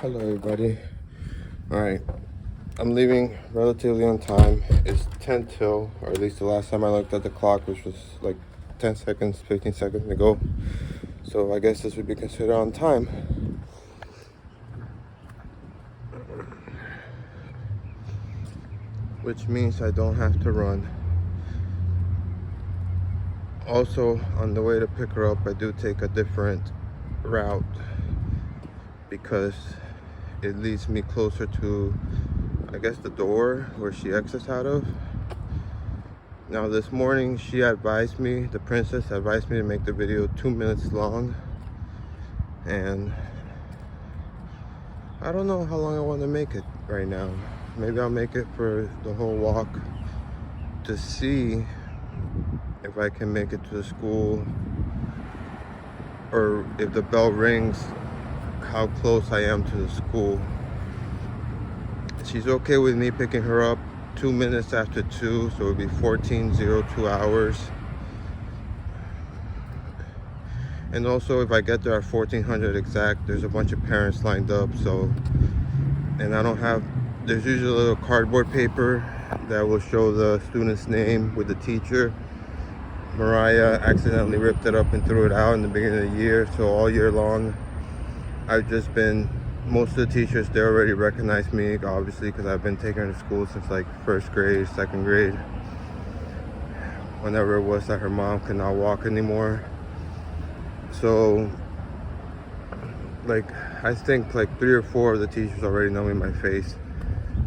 Hello everybody. Alright, I'm leaving relatively on time. It's 10 till, or at least the last time I looked at the clock, which was like 10 seconds, 15 seconds to go. So I guess this would be considered on time. Which means I don't have to run. Also, on the way to pick her up, I do take a different route because it leads me closer to, I guess, the door where she exits out of. Now this morning she advised me, the princess advised me to make the video 2 minutes long, and I don't know how long I want to make it right now. Maybe I'll make it for the whole walk to see if I can make it to the school, or if the bell rings, how close I am to the school. She's okay with me picking her up 2 minutes after 2, so it'll be 14:02 hours. And also, if I get there at 1400 exact, there's a bunch of parents lined up, so, and I don't have, there's usually a little cardboard paper that will show the student's name with the teacher. Mariah accidentally ripped it up and threw it out in the beginning of the year, so all year long I've just been, most of the teachers, they already recognize me, obviously, because I've been taking her to school since like first grade, second grade, whenever it was that her mom could not walk anymore. So like, I think like 3 or 4 of the teachers already know me my face,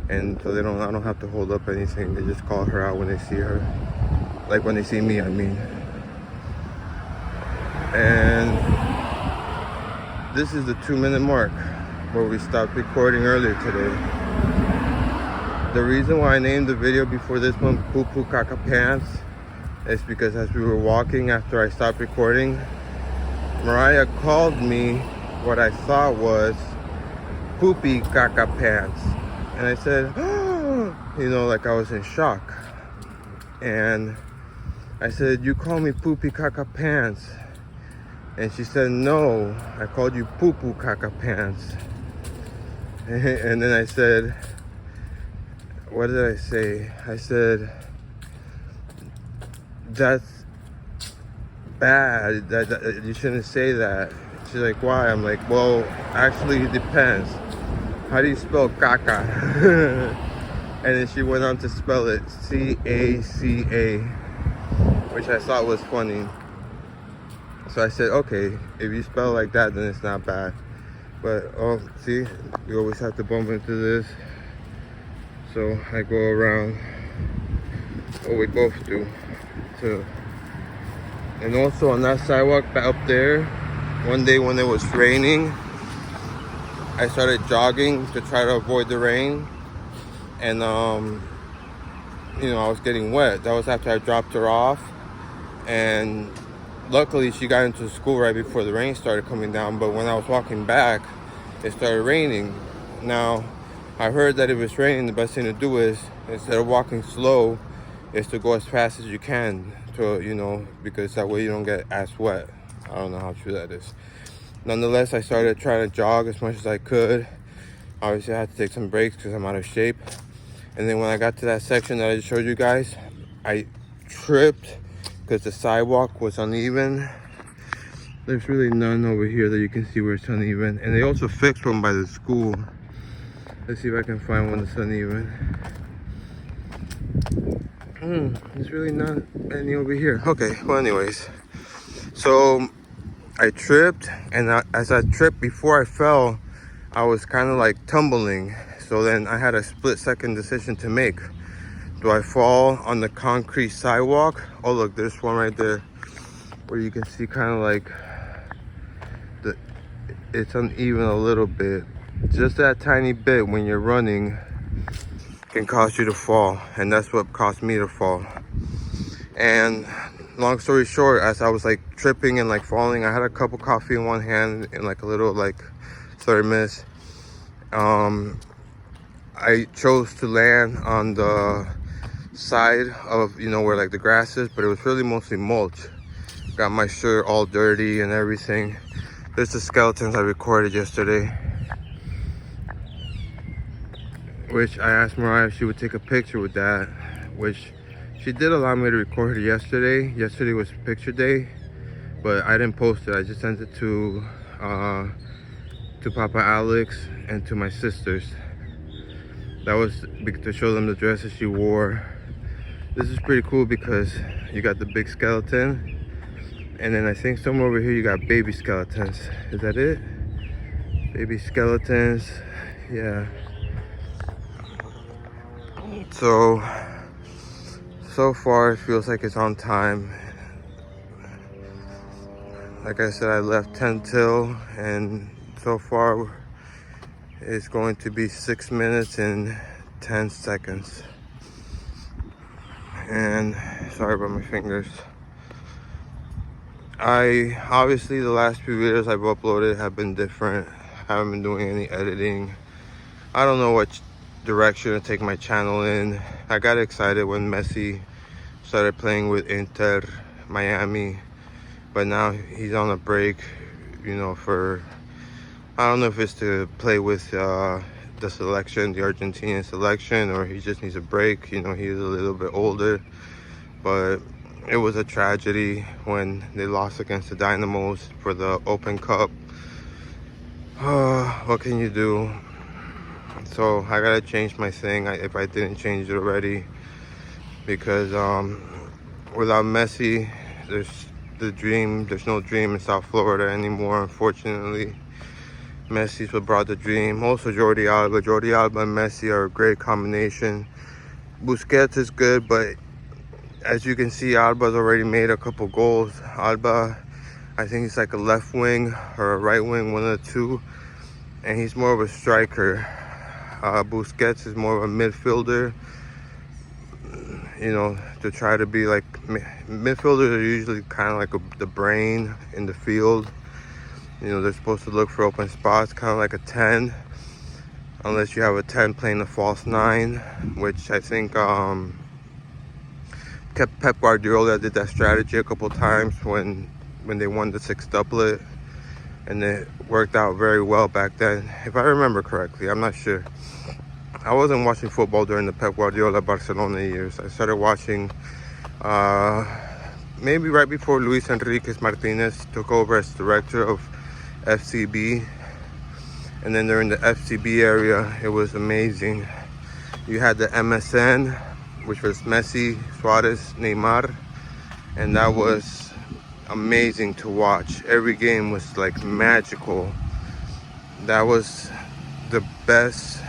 and so I don't have to hold up anything. They just call her out when they see her, like when they see me, I mean. And this is the 2-minute mark where we stopped recording earlier today. The reason why I named the video before this one Poo Poo Caca Pants is because as we were walking after I stopped recording, Mariah called me what I thought was Poopy Caca Pants. And I said, oh, you know, like I was in shock. And I said, you call me Poopy Caca Pants? And she said, no, I called you Poo Poo Caca Pants. And then I said, what did I say? I said, that's bad, that you shouldn't say that. She's like, why? I'm like, well, actually it depends. How do you spell caca? And then she went on to spell it C-A-C-A, which I thought was funny. So I said, okay, if you spell like that, then it's not bad. But, oh, see, you always have to bump into this. So I go around, or we both do, too. And also on that sidewalk up there, one day when it was raining, I started jogging to try to avoid the rain. And, you know, I was getting wet. That was after I dropped her off. And luckily she got into school right before the rain started coming down. But when I was walking back, it started raining. Now, I heard that if it's raining, the best thing to do is, instead of walking slow, is to go as fast as you can, to, you know, because that way you don't get as wet. I don't know how true that is. Nonetheless, I started trying to jog as much as I could. Obviously, I had to take some breaks because I'm out of shape. And then when I got to that section that I just showed you guys, I tripped because the sidewalk was uneven. There's really none over here that you can see where it's uneven. And they also fixed one by the school. Let's see if I can find one that's uneven. There's really not any over here. Okay, well anyways. So I tripped, and as I tripped, before I fell, I was kind of like tumbling. So then I had a split-second decision to make. Do I fall on the concrete sidewalk? Oh look, there's one right there where you can see kind of like it's uneven a little bit. Just that tiny bit when you're running can cause you to fall, and that's what caused me to fall. And long story short, as I was like tripping and like falling, I had a cup of coffee in one hand and like a little like thermos. I chose to land on the side of, you know, where like the grass is, but it was really mostly mulch. Got my shirt all dirty and everything. There's the skeletons I recorded yesterday. which I asked Mariah if she would take a picture with that, which she did allow me to record her yesterday. Yesterday was picture day, but I didn't post it. I just sent it to Papa Alex and to my sisters. That was to show them the dresses she wore. This is pretty cool because you got the big skeleton, and then I think somewhere over here you got baby skeletons. Is that it? Baby skeletons, yeah. So far it feels like it's on time. Like I said, I left 10 till, and so far it's going to be 6 minutes and 10 seconds. And sorry about my fingers. Obviously the last few videos I've uploaded have been different. I haven't been doing any editing. I don't know what direction to take my channel in. I got excited when Messi started playing with Inter Miami, but now he's on a break, you know, I don't know if it's to play with the selection, the Argentinian selection, or he just needs a break. You know, he's a little bit older, but it was a tragedy when they lost against the Dynamos for the Open Cup. What can you do? So I gotta change my thing if I didn't change it already, because without Messi, there's no dream in South Florida anymore, unfortunately. Messi's what brought the dream. Also Jordi Alba and Messi are a great combination. Busquets is good, but as you can see, Alba's already made a couple goals. Alba, I think he's like a left wing or a right wing, one of the two, and he's more of a striker. Busquets is more of a midfielder, you know, to try to be like, midfielders are usually kind of like the brain in the field. You know, they're supposed to look for open spots, kind of like a 10, unless you have a 10 playing a false 9, which I think Pep Guardiola did that strategy a couple times when they won the 6th doublet, and it worked out very well back then, if I remember correctly. I'm not sure. I wasn't watching football during the Pep Guardiola Barcelona years. I started watching maybe right before Luis Enriquez Martinez took over as director of FCB, and then during the FCB area, it was amazing. You had the MSN, which was Messi, Suarez, Neymar, and that was amazing to watch. Every game was like magical. That was the best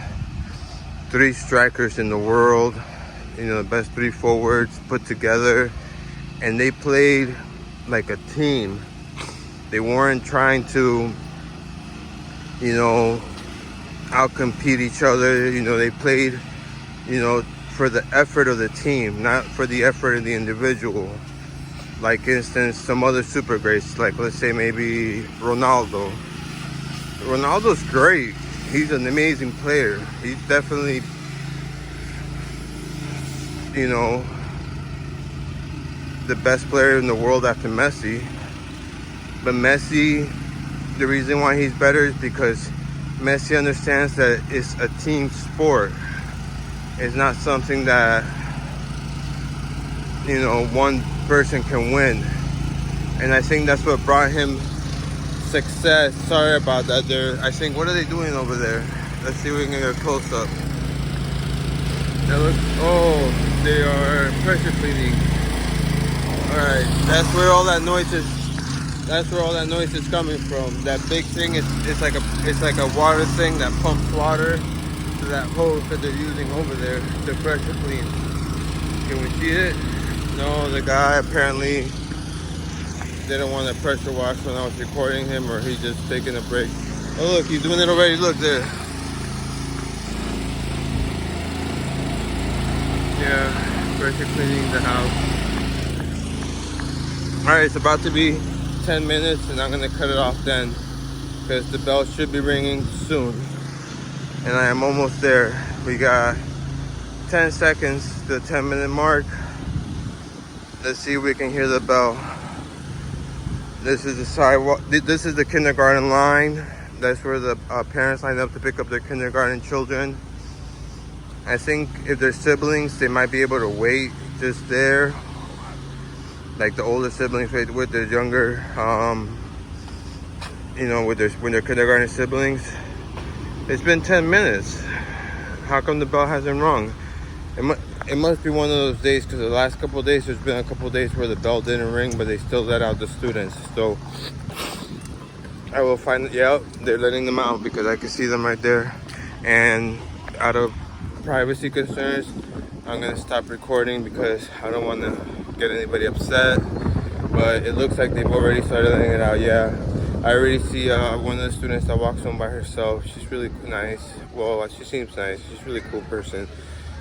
3 strikers in the world, you know, the best 3 forwards put together, and they played like a team. They weren't trying to, you know, outcompete each other. You know, they played, you know, for the effort of the team, not for the effort of the individual. Like, instance, some other super greats, like let's say maybe Ronaldo. Ronaldo's great. He's an amazing player. He's definitely, you know, the best player in the world after Messi. But Messi, the reason why he's better is because Messi understands that it's a team sport. It's not something that, you know, one person can win. And I think that's what brought him success. Sorry about that. I think, what are they doing over there? Let's see if we can get a close up. Oh, they are pressure cleaning. Alright, that's where all that noise is. That's where all that noise is coming from. That big thing it's like a water thing that pumps water to that hose that they're using over there to pressure clean. Can we see it? No, the guy apparently didn't want to pressure wash when I was recording him, or he's just taking a break. Oh look, he's doing it already. Look there. Yeah, pressure cleaning the house. Alright, it's about to be 10 minutes and I'm gonna cut it off then, because the bell should be ringing soon and I am almost there. We got 10 seconds to the 10-minute mark. Let's see if we can hear the bell. This is the sidewalk. This is the kindergarten line. That's where the parents line up to pick up their kindergarten children. I think if they're siblings, they might be able to wait just there. Like the older siblings wait with their younger, you know, with when their kindergarten siblings. It's been 10 minutes. How come the bell hasn't rung? It must be one of those days, because the last couple of days, there's been a couple of days where the bell didn't ring, but they still let out the students. So I will find, yeah, they're letting them out because I can see them right there. And out of privacy concerns, I'm gonna stop recording because I don't want to get anybody upset. But it looks like they've already started letting it out. Yeah, I already see one of the students that walks home by herself. She's really nice. Well, she seems nice. She's a really cool person,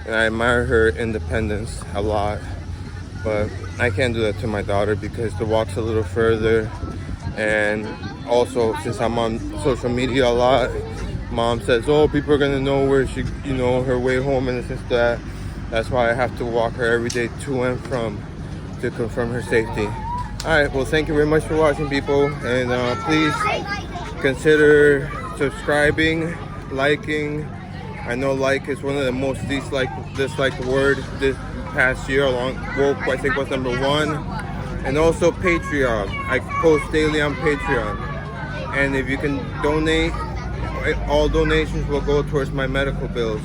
and I admire her independence a lot. But I can't do that to my daughter because the walk's a little further, and also since I'm on social media a lot, Mom says, oh, people are gonna know where she, you know, her way home and this and that. That's why I have to walk her every day to and from to confirm her safety. All right, well, thank you very much for watching, people, and please consider subscribing, liking. I know like is one of the most disliked word this past year. Woke, I think, was #1, and also Patreon. I post daily on Patreon, and if you can donate, all donations will go towards my medical bills,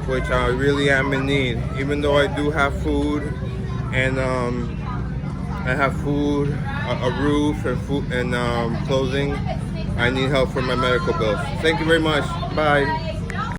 which I really am in need. Even though I do have food, and I have food, a roof, and food and clothing, I need help for my medical bills. Thank you very much. Bye.